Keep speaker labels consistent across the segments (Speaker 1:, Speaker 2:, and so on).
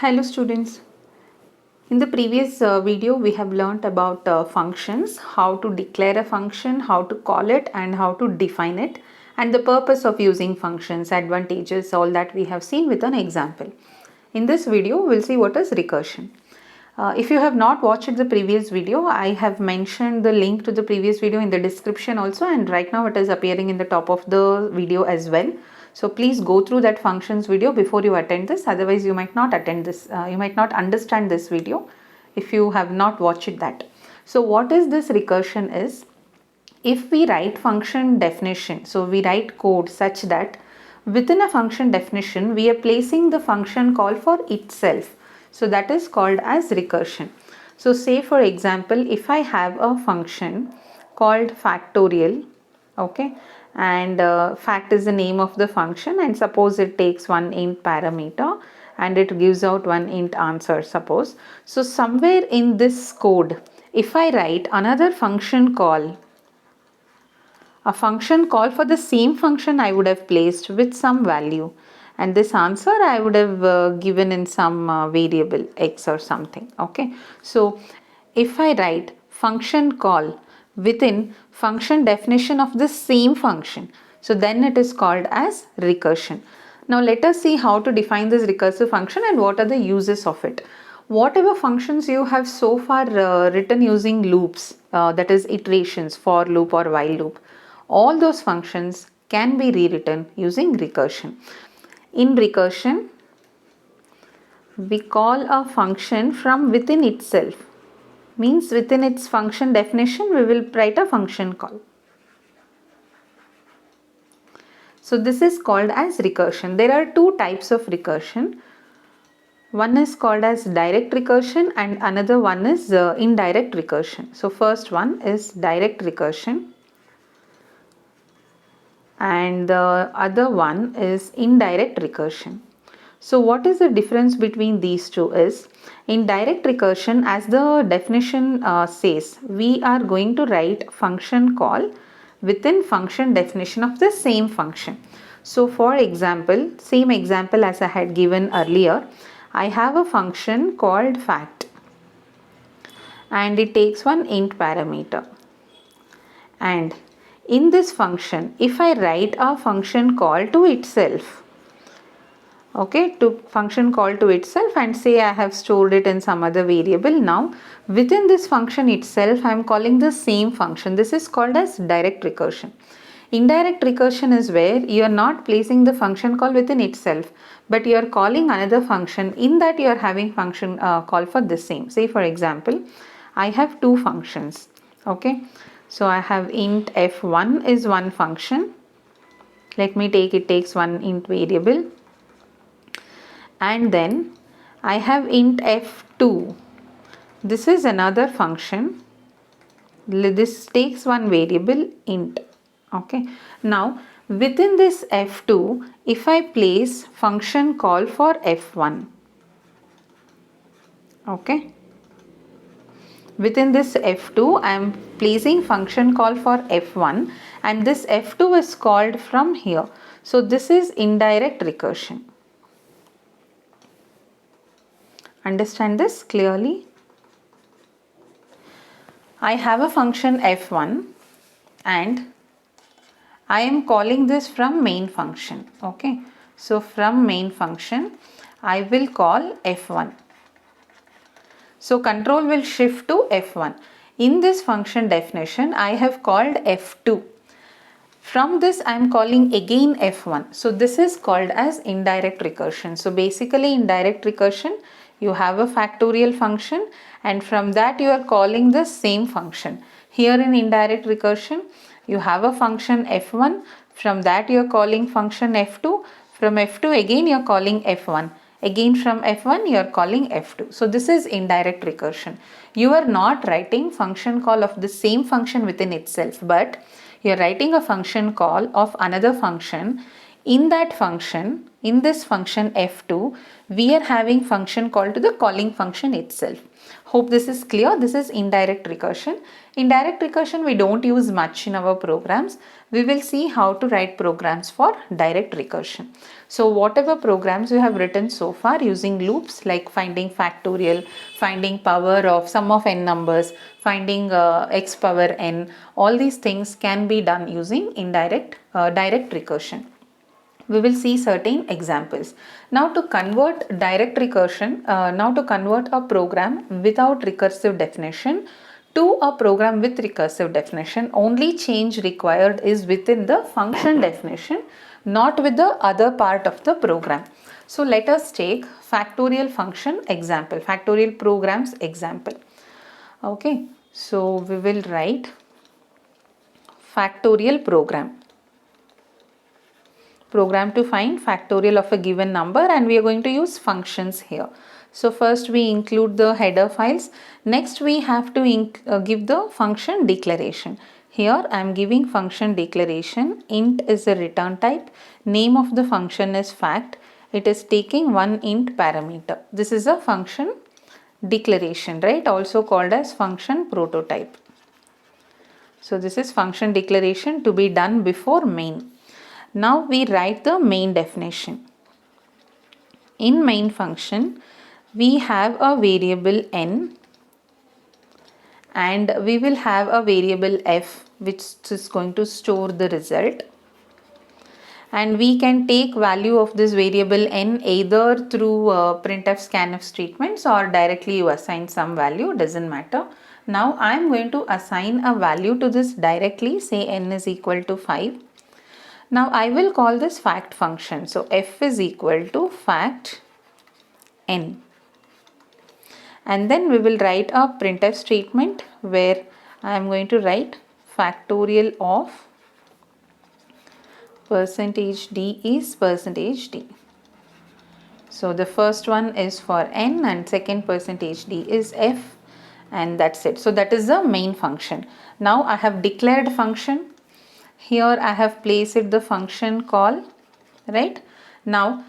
Speaker 1: Hello students. In the previous video we have learnt about functions, how to declare a function, how to call it and how to define it, and the purpose of using functions, advantages, all that we have seen with an example. In this video we'll see what is recursion. If you have not watched the previous video, I have mentioned the link to the previous video in the description also, and right now it is appearing in the top of the video as well. So please go through that functions video before you attend this, otherwise you might not attend this, you might not understand this video if you have not watched that. So what is this recursion is, if we write function definition, so we write code such that within a function definition we are placing the function call for itself. So that is called as recursion. So say for example, if I have a function called factorial, okay, and fact is the name of the function, and suppose it takes one int parameter and it gives out one int answer, suppose. So somewhere in this code, if I write another function call, a function call for the same function I would have placed with some value, and this answer I would have given in some variable x or something, okay. So if I write function call within function definition of the same function, so then it is called as recursion. Now let us see how to define this recursive function and what are the uses of it. Whatever functions you have so far written using loops, that is iterations, for loop or while loop, all those functions can be rewritten using recursion. In recursion, we call a function from within itself. Means within its function definition we will write a function call. So this is called as recursion. There are two types of recursion. One is called as direct recursion and another one is indirect recursion. So first one is direct recursion and the other one is indirect recursion. So what is the difference between these two is, in direct recursion, as the definition says, we are going to write function call within function definition of the same function. So for example, same example as I had given earlier, I have a function called fact and it takes one int parameter, and in this function if I write a function call to itself, okay, to function call to itself, and say I have stored it in some other variable. Now within this function itself I am calling the same function. This is called as direct recursion. Indirect recursion is where you are not placing the function call within itself, but you are calling another function. In that you are having function call for the same. Say for example, I have two functions, okay. So I have int f1 is one function. Let me take, it takes one int variable, and then I have int f2. This is another function. This takes one variable int, okay. Now within this f2, if I place function call for f1, okay, within this f2 I am placing function call for f1 and this f2 is called from here. So this is indirect recursion. Understand this clearly? I have a function f1 and I am calling this from main function, okay. So from main function I will call f1. So control will shift to f1. In this function definition I have called f2. From this I am calling again f1. So this is called as indirect recursion. So basically in direct recursion you have a factorial function and from that you are calling the same function. Here in indirect recursion you have a function f1, from that you are calling function f2, from f2 again you are calling f1, again from f1 you are calling f2. So this is indirect recursion. You are not writing function call of the same function within itself, but you are writing a function call of another function. In that function, in this function f2, we are having function call to the calling function itself. Hope this is clear. This is indirect recursion. In direct recursion we don't use much in our programs, we will see how to write programs for direct recursion. So whatever programs you have written so far using loops, like finding factorial, finding power of sum of n numbers, finding x power n, all these things can be done using direct recursion. We will see certain examples. Now to convert direct recursion, now to convert a program without recursive definition to a program with recursive definition, only change required is within the function definition, not with the other part of the program. So let us take factorial function example, factorial programs example. Okay, so we will write factorial program to find factorial of a given number, and we are going to use functions here. So first we include the header files. Next we have to give the function declaration. Here I am giving function declaration. Int is a return type. Name of the function is fact. It is taking one int parameter. This is a function declaration, right? Also called as function prototype. So this is function declaration to be done before main. Now we write the main definition. In main function, we have a variable n and we will have a variable f which is going to store the result. And we can take value of this variable n either through printf scanf statements or directly you assign some value, doesn't matter. Now I am going to assign a value to this directly, say n is equal to 5. Now I will call this fact function. So f is equal to fact n. And then we will write a printf statement where I am going to write factorial of %d is %d. So the first one is for n and second %d is f, and that's it. So that is the main function. Now I have declared function. Here I have placed the function call, right? Now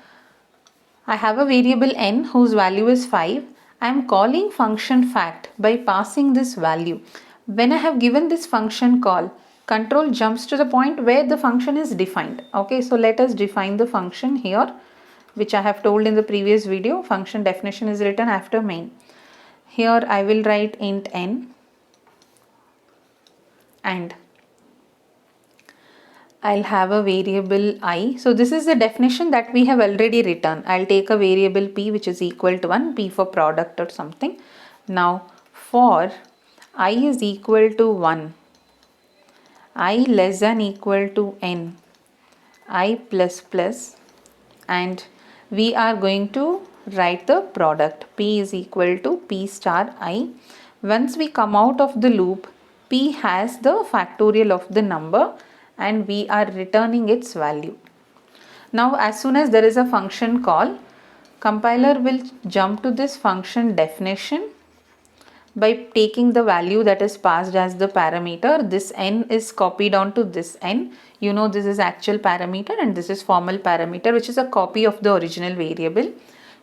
Speaker 1: I have a variable n whose value is 5. I am calling function fact by passing this value. When I have given this function call, control jumps to the point where the function is defined. Okay, so let us define the function here, which I have told in the previous video. Function definition is written after main. Here I will write int n and I'll have a variable I. So this is the definition that we have already written. I'll take a variable p which is equal to 1, p for product or something. Now for I is equal to 1, I less than equal to n, I plus plus, and we are going to write the product. P is equal to p star I. Once we come out of the loop, p has the factorial of the number and we are returning its value. Now as soon as there is a function call, compiler will jump to this function definition by taking the value that is passed as the parameter. This n is copied onto this n. You know this is actual parameter and this is formal parameter, which is a copy of the original variable.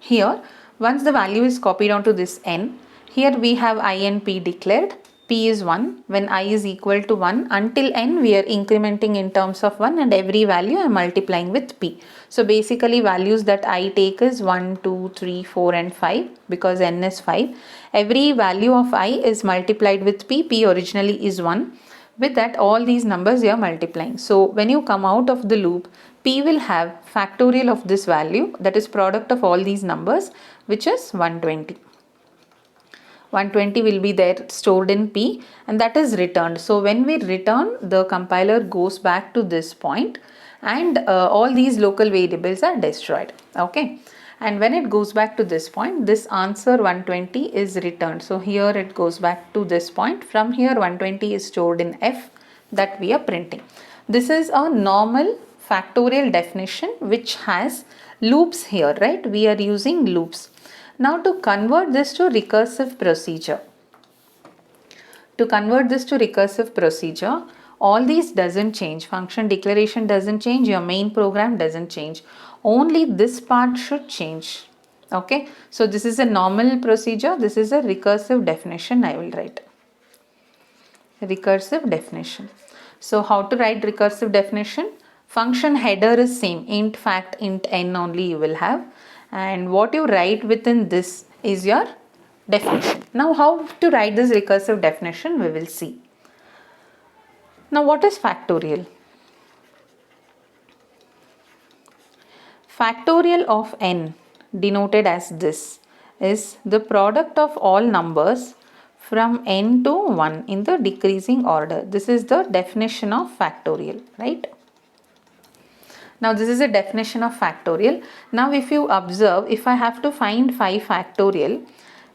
Speaker 1: Here once the value is copied onto this n, here we have I and p declared. P is 1. When I is equal to 1, until n we are incrementing in terms of 1 and every value I am multiplying with p. So basically values that I take is 1, 2, 3, 4 and 5 because n is 5. Every value of I is multiplied with p. P originally is 1. With that all these numbers you are multiplying. So when you come out of the loop, p will have factorial of this value, that is product of all these numbers, which is 120. 120 will be there stored in p and that is returned. So when we return, the compiler goes back to this point and all these local variables are destroyed. Okay, and when it goes back to this point, this answer 120 is returned. So here it goes back to this point. From here 120 is stored in f that we are printing. This is a normal factorial definition which has loops here, right? We are using loops. Now to convert this to recursive procedure. All these doesn't change. Function declaration doesn't change. Your main program doesn't change. Only this part should change. Okay. So this is a normal procedure. This is a recursive definition I will write. Recursive definition. So how to write recursive definition? Function header is same, int fact, int n only you will have, and what you write within this is your definition. Now how to write this recursive definition we will see. Now what is factorial? Factorial of n, denoted as this, is the product of all numbers from n to 1 in the decreasing order. This is the definition of factorial, right? Now this is a definition of factorial. Now if you observe, if I have to find 5 factorial,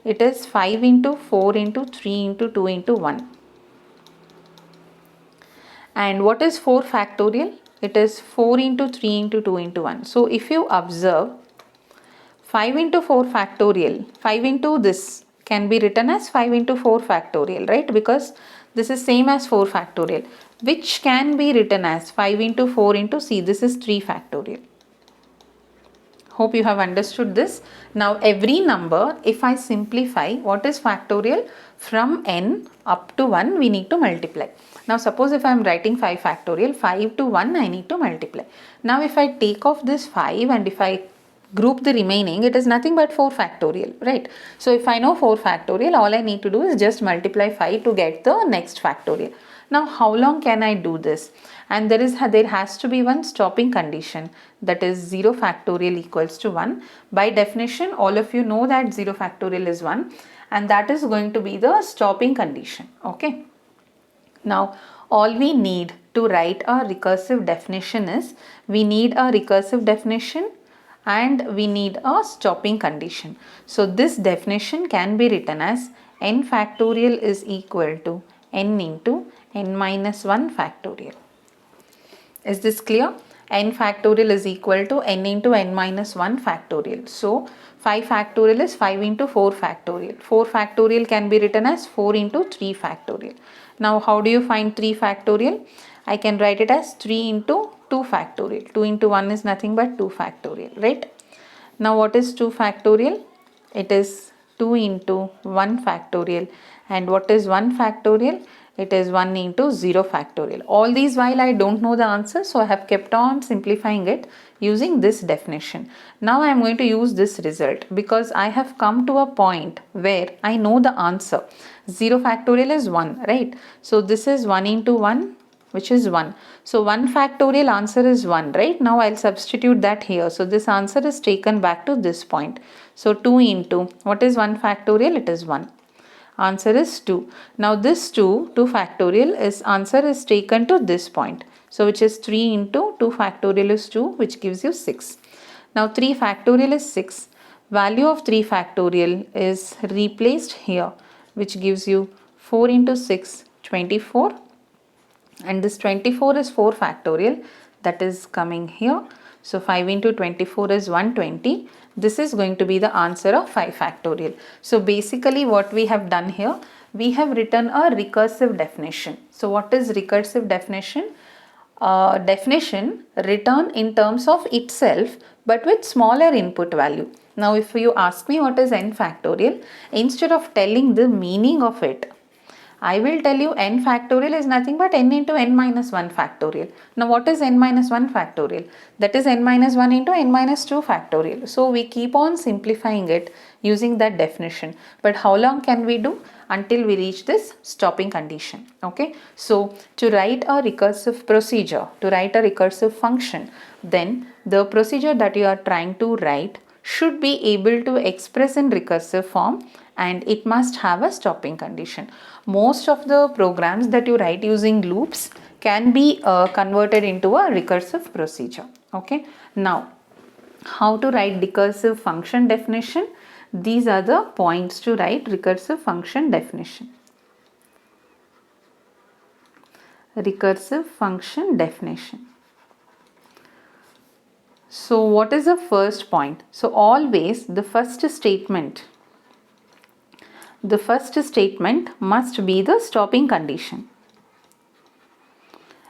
Speaker 1: it is 5 into 4 into 3 into 2 into 1. And what is 4 factorial? It is 4 into 3 into 2 into 1. So if you observe, 5 into 4 factorial, 5 into this can be written as 5 into 4 factorial, right? Because this is same as 4 factorial, which can be written as 5 into 4 into C. This is 3 factorial. Hope you have understood this. Now every number, if I simplify, what is factorial? From n up to 1 we need to multiply. Now suppose if I am writing 5 factorial, 5 to 1 I need to multiply. Now if I take off this 5 and if I group the remaining, it is nothing but 4 factorial, right? So if I know 4 factorial, all I need to do is just multiply 5 to get the next factorial. Now how long can I do this? And there has to be one stopping condition, that is 0 factorial equals to 1. By definition, all of you know that 0 factorial is 1, and that is going to be the stopping condition. Okay. Now all we need to write a recursive definition is, we need a recursive definition and we need a stopping condition. So this definition can be written as n factorial is equal to n into n minus 1 factorial. Is this clear? N factorial is equal to n into n minus 1 factorial. So 5 factorial is 5 into 4 factorial. 4 factorial can be written as 4 into 3 factorial. Now how do you find 3 factorial? I can write it as 3 into 2 factorial. 2 into 1 is nothing but 2 factorial, right? Now what is 2 factorial? It is 2 into 1 factorial. And what is 1 factorial? It is 1 into 0 factorial. All these while I don't know the answer, so I have kept on simplifying it using this definition. Now I am going to use this result because I have come to a point where I know the answer. 0 factorial is 1, right? So this is 1 into 1, which is 1. So 1 factorial answer is 1, right? Now I'll substitute that here. So this answer is taken back to this point. So 2 into, what is 1 factorial? It is 1. Answer is 2. Now this 2 factorial is answer is taken to this point. So which is 3 into 2 factorial is 2, which gives you 6. Now 3 factorial is 6. Value of 3 factorial is replaced here, which gives you 4 into 6, 24. And this 24 is 4 factorial, that is coming here. So 5 into 24 is 120. This is going to be the answer of 5 factorial. So basically what we have done here, we have written a recursive definition. So what is recursive definition? Definition written in terms of itself but with smaller input value. Now if you ask me what is n factorial, instead of telling the meaning of it, I will tell you n factorial is nothing but n into n minus 1 factorial. Now what is n minus 1 factorial? That is n minus 1 into n minus 2 factorial. So we keep on simplifying it using that definition. But how long can we do? Until we reach this stopping condition. Okay. So to write a recursive procedure, to write a recursive function, then the procedure that you are trying to write should be able to express in recursive form, and it must have a stopping condition. Most of the programs that you write using loops can be converted into a recursive procedure. Okay. Now, how to write recursive function definition? These are the points to write recursive function definition. Recursive function definition. So what is the first point? So always the first statement must be the stopping condition.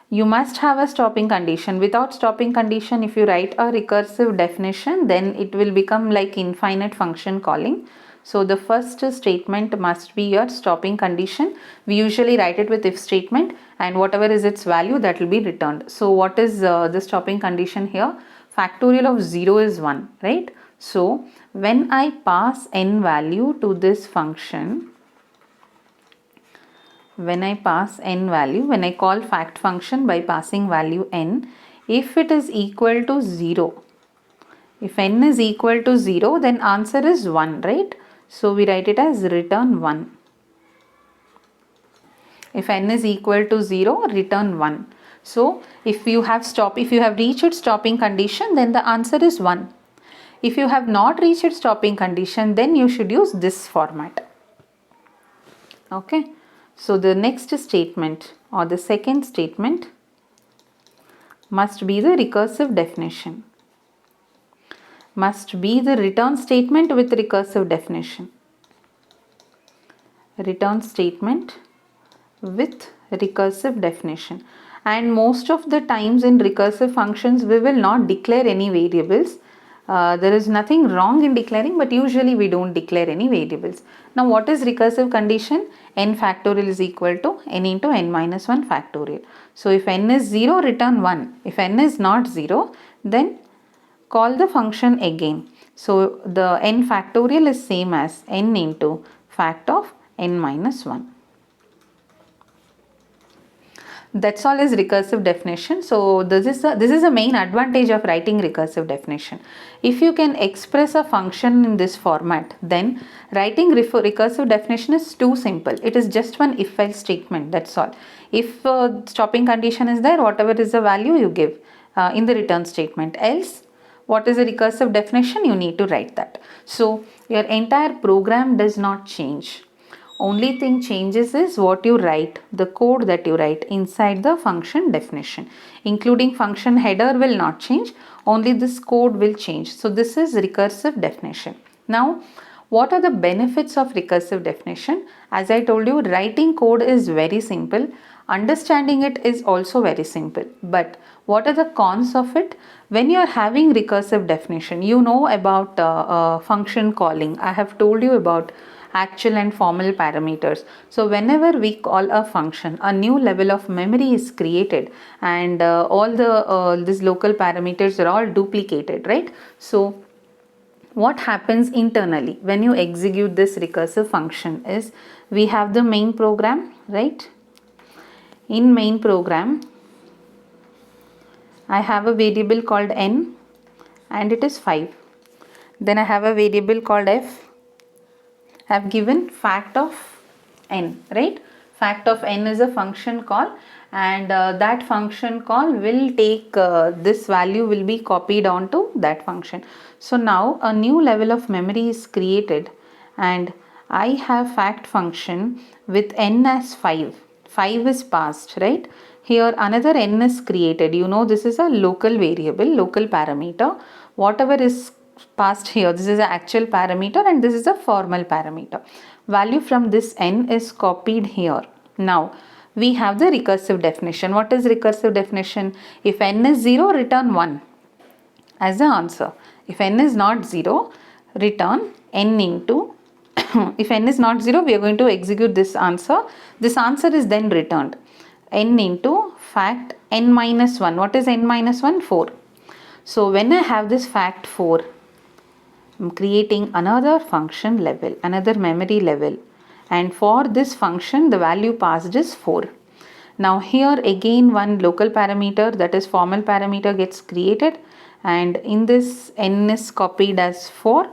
Speaker 1: You must have a stopping condition. Without stopping condition, if you write a recursive definition, then it will become like infinite function calling. So the first statement must be your stopping condition. We usually write it with if statement, and whatever is its value, that will be returned. So what is the stopping condition here? Factorial of 0 is 1, right? So when I pass n value to this function, when I pass n value, when I call fact function by passing value n, if it is equal to 0, if n is equal to 0, then answer is 1, right? So we write it as return 1. If n is equal to 0, return 1. So if you have reached stopping condition, then the answer is 1. If you have not reached stopping condition, then you should use this format. Okay. So the next statement or the second statement must be the recursive definition. Must be the return statement with recursive definition. Return statement with recursive definition. And most of the times in recursive functions, we will not declare any variables. There is nothing wrong in declaring, but usually we don't declare any variables. Now what is recursive condition? N factorial is equal to n into n minus 1 factorial. So if n is 0, return 1. If n is not 0, then call the function again. So the n factorial is same as n into fact of n minus 1. That's all is recursive definition. So this is the main advantage of writing recursive definition. If you can express a function in this format, then writing recursive definition is too simple. It is just one if else statement, that's all. If stopping condition is there, whatever is the value you give in the return statement. Else, what is a recursive definition? You need to write that. So your entire program does not change. Only thing changes is what you write, the code that you write inside the function definition, including function header will not change, only this code will change. So this is recursive definition. Now, what are the benefits of recursive definition? As I told you, writing code is very simple. Understanding it is also very simple. But what are the cons of it? When you are having recursive definition, you know about function calling. I have told you about actual and formal parameters. So whenever we call a function, a new level of memory is created, and all the these local parameters are all duplicated, right? So what happens internally when you execute this recursive function is, we have the main program, right? In main program, I have a variable called n and it is 5. Then I have a variable called f. I have given fact of n, right? Fact of n is a function call, and that function call will take this value will be copied onto that function. So now a new level of memory is created, and I have fact function with n as 5. 5 is passed, right? Here another n is created. You know, this is a local variable, local parameter. Whatever is passed here, this is the actual parameter and this is a formal parameter. Value from this n is copied here. Now we have the recursive definition. What is recursive definition? If n is 0, return 1 as the answer. If n is not 0, return n into if n is not 0, we are going to execute this answer. This answer is then returned n into fact n minus 1. What is n minus 1? 4. So when I have this fact 4, I'm creating another function level, another memory level, and for this function the value passed is 4. Now here again one local parameter, that is formal parameter, gets created, and in this n is copied as 4.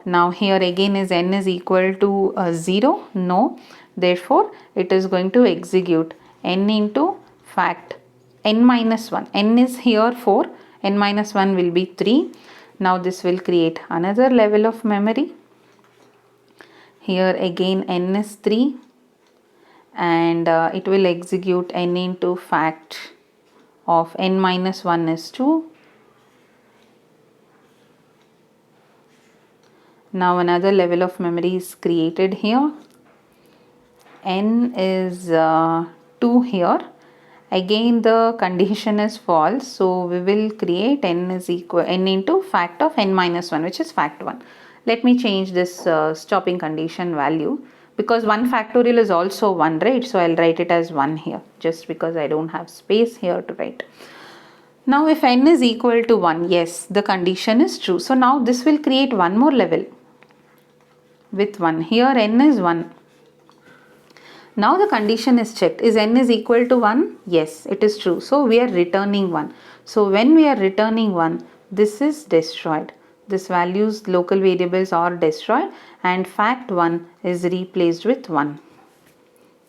Speaker 1: Now here again is n is equal to 0? No. Therefore it is going to execute n into fact n minus 1. n is here 4, n minus 1 will be 3. Now this will create another level of memory. Here again n is 3, and it will execute n into fact of n minus 1 is 2. Now another level of memory is created here. N is 2 here. Again the condition is false, so we will create n is equal n into fact of n minus 1, which is fact 1. Let me change this stopping condition value, because 1 factorial is also 1, right? So I'll write it as 1 here, just because I don't have space here to write. Now if n is equal to 1, yes, the condition is true. So now this will create one more level with 1. Here n is 1. Now the condition is checked. Is n is equal to 1? Yes, it is true. So we are returning 1. So when we are returning 1, this is destroyed. This values, local variables are destroyed, and fact 1 is replaced with 1.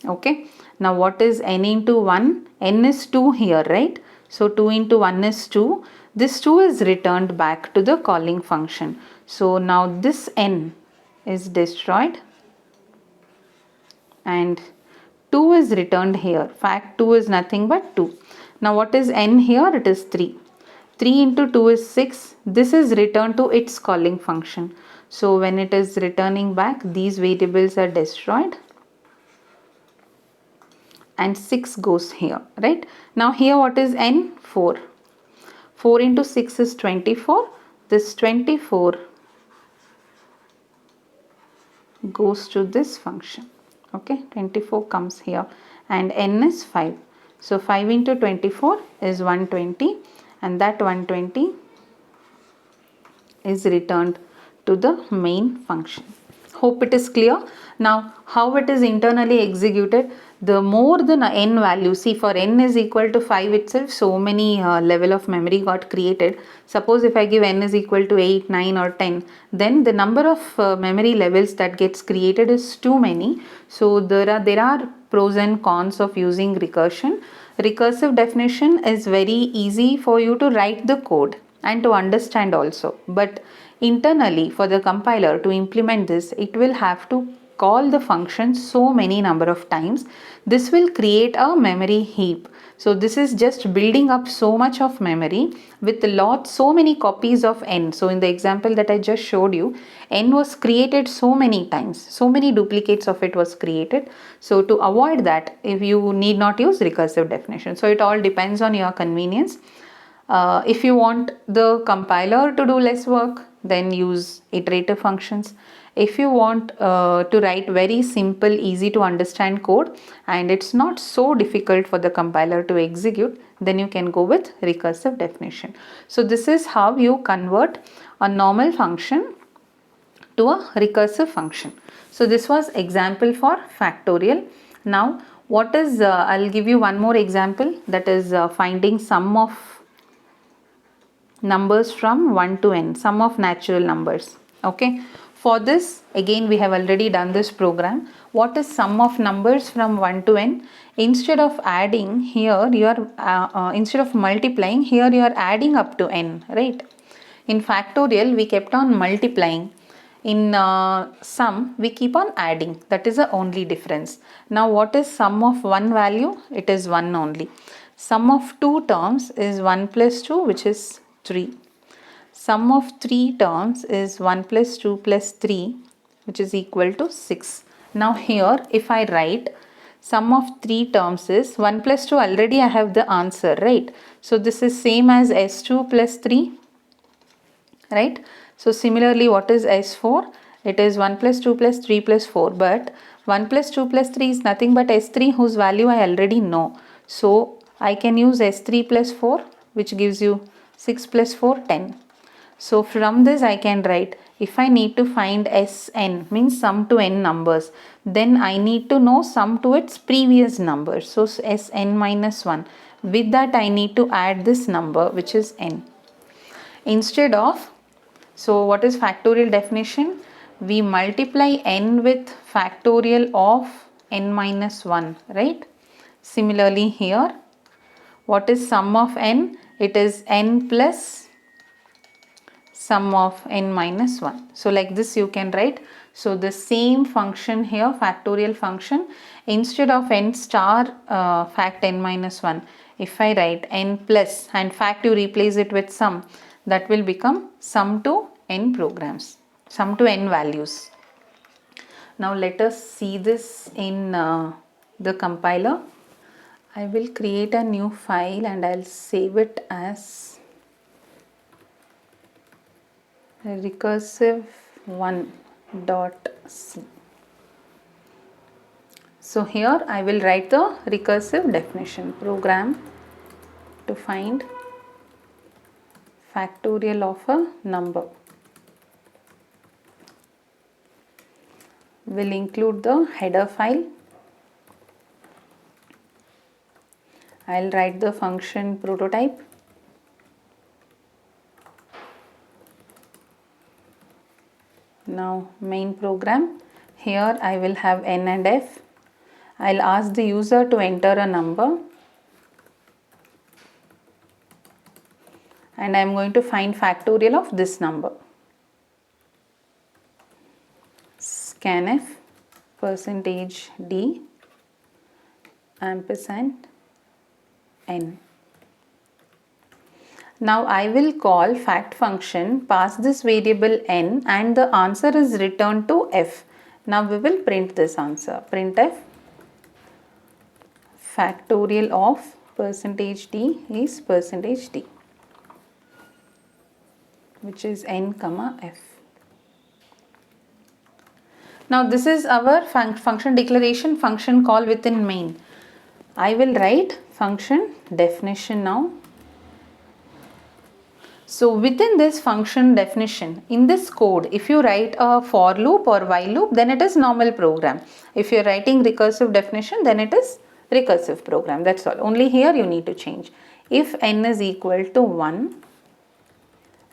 Speaker 1: Okay. Now what is n into 1? N is 2 here, right? So 2 into 1 is 2. This 2 is returned back to the calling function. So now this n is destroyed and 2 is returned here. Fact 2 is nothing but 2. Now what is n here? It is 3. 3 into 2 is 6. This is returned to its calling function. So when it is returning back, these variables are destroyed and 6 goes here, right? Now here what is n? 4. 4 into 6 is 24. This 24 goes to this function. Okay, 24 comes here and n is 5. So 5 into 24 is 120, and that 120 is returned to the main function. Hope it is clear. Now how it is internally executed, the more the n value, see for n is equal to 5 itself, so many level of memory got created. Suppose if I give n is equal to 8, 9 or 10, then the number of memory levels that gets created is too many. So there are pros and cons of using recursion. Recursive definition is very easy for you to write the code and to understand also, but internally for the compiler to implement this, it will have to call the function so many number of times. This will create a memory heap. So this is just building up so much of memory with so many copies of n. So in the example that I just showed you, n was created so many times, so many duplicates of it was created. So to avoid that, if you need not use recursive definition. So it all depends on your convenience. If you want the compiler to do less work, then use iterative functions. If you want to write very simple, easy to understand code and it's not so difficult for the compiler to execute, then you can go with recursive definition. So this is how you convert a normal function to a recursive function. So this was example for factorial. Now what is, I'll give you one more example, that is finding sum of numbers from 1 to n, sum of natural numbers. Okay, for this again we have already done this program. What is sum of numbers from 1 to n? Instead of adding here, you are instead of multiplying, here you are adding up to n, right? In factorial we kept on multiplying. In sum we keep on adding. That is the only difference. Now what is sum of one value? It is 1 only. Sum of two terms is 1 plus 2, which is 3. Sum of 3 terms is 1 plus 2 plus 3, which is equal to 6. Now here if I write sum of 3 terms is 1 plus 2, already I have the answer, right? So this is same as S2 plus 3, right? So similarly, what is S4? It is 1 plus 2 plus 3 plus 4, but 1 plus 2 plus 3 is nothing but S3, whose value I already know. So I can use S3 plus 4, which gives you 6 plus 4, 10. So from this I can write, if I need to find Sn, means sum to n numbers, then I need to know sum to its previous number. So Sn minus 1. With that I need to add this number, which is n. Instead of, so what is factorial definition? We multiply n with factorial of n minus 1, right? Similarly here, what is sum of n? It is n plus sum of n minus 1. So like this you can write. So the same function here, factorial function, instead of n star fact n minus 1, if I write n plus and fact you replace it with sum, that will become sum to n programs, sum to n values. Now let us see this in the compiler. I will create a new file and I'll save it as recursive 1 dot c. So here I will write the recursive definition. Program to find factorial of a number will include the header file. I'll write the function prototype. Now main program. Here I will have n and f. I'll ask the user to enter a number and I'm going to find factorial of this number. Scanf %d ampersand n. Now I will call fact function, pass this variable n and the answer is returned to f. Now we will print this answer. Printf factorial of %d is %d, which is n comma f. Now this is our function declaration, function call within main. I will write function definition now. So within this function definition, in this code, if you write a for loop or while loop, then it is normal program. If you are writing recursive definition, then it is recursive program. That's all. Only here you need to change. If n is equal to 1,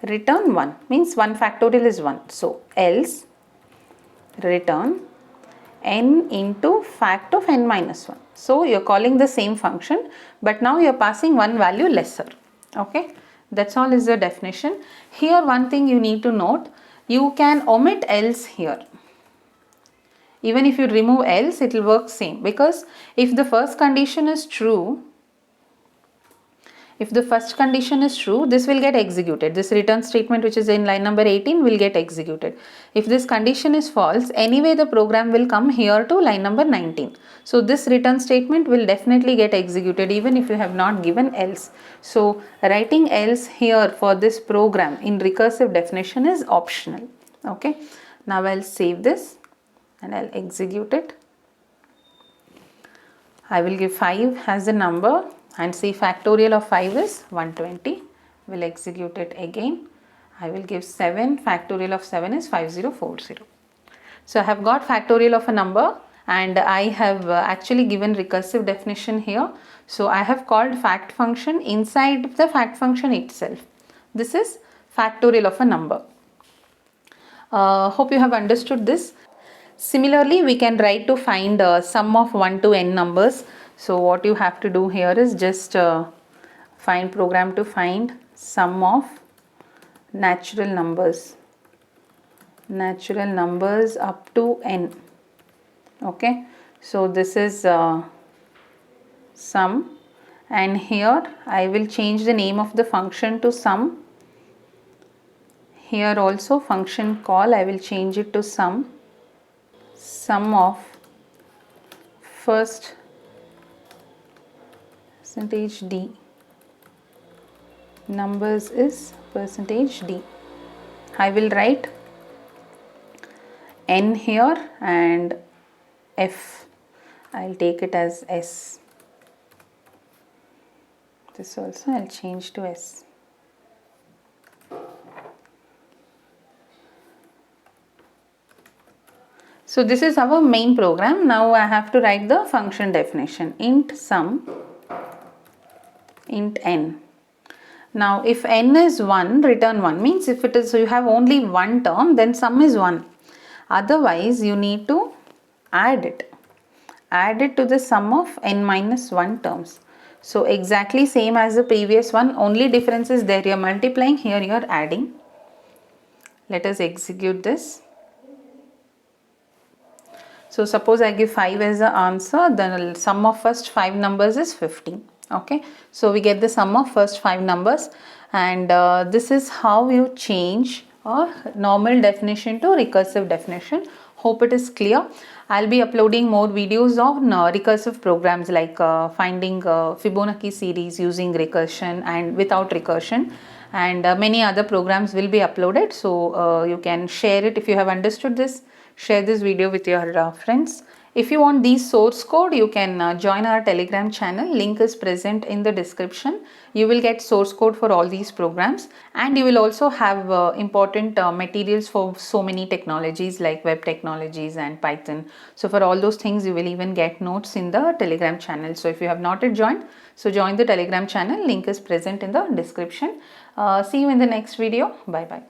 Speaker 1: return 1, means 1 factorial is 1. So else return n into fact of n minus 1. So you're calling the same function, but now you're passing one value lesser. Okay, that's all is the definition. Here one thing you need to note, you can omit else here. Even if you remove else, it will work same, because if the first condition is true, this will get executed. This return statement which is in line number 18 will get executed. If this condition is false, anyway the program will come here to line number 19. So this return statement will definitely get executed even if you have not given else. So writing else here for this program in recursive definition is optional. Okay. Now I'll save this and I'll execute it. I will give 5 as the number and see factorial of 5 is 120. We'll execute it again. I will give 7, factorial of 7 is 5040. So I have got factorial of a number and I have actually given recursive definition here. So I have called fact function inside the fact function itself. This is factorial of a number. Hope you have understood this. Similarly, we can write to find sum of 1 to n numbers. So what you have to do here is just find program to find sum of natural numbers up to n. Okay, so this is sum, and here I will change the name of the function to sum. Here also function call I will change it to sum of first %d numbers is %d. I will write n here and f I'll take it as s. This also I'll change to s. So this is our main program. Now I have to write the function definition. Int sum, int n. Now if n is 1, return 1, means if it is you have only one term, then sum is 1. Otherwise you need to add it to the sum of n minus 1 terms. So exactly same as the previous one, only difference is there, you are multiplying, here you are adding. Let us execute this. So suppose I give 5 as the answer, then the sum of first 5 numbers is 15. Okay, so we get the sum of first 5 numbers, and this is how you change a normal definition to recursive definition. Hope it is clear. I'll be uploading more videos on recursive programs like finding Fibonacci series using recursion and without recursion, and many other programs will be uploaded. So you can share it if you have understood this. Share this video with your friends. If you want these source code, you can join our Telegram channel. Link is present in the description. You will get source code for all these programs, and you will also have important materials for so many technologies like web technologies and Python. So for all those things, you will even get notes in the Telegram channel. So if you have not yet joined, so join the Telegram channel. Link is present in the description. See you in the next video. Bye bye.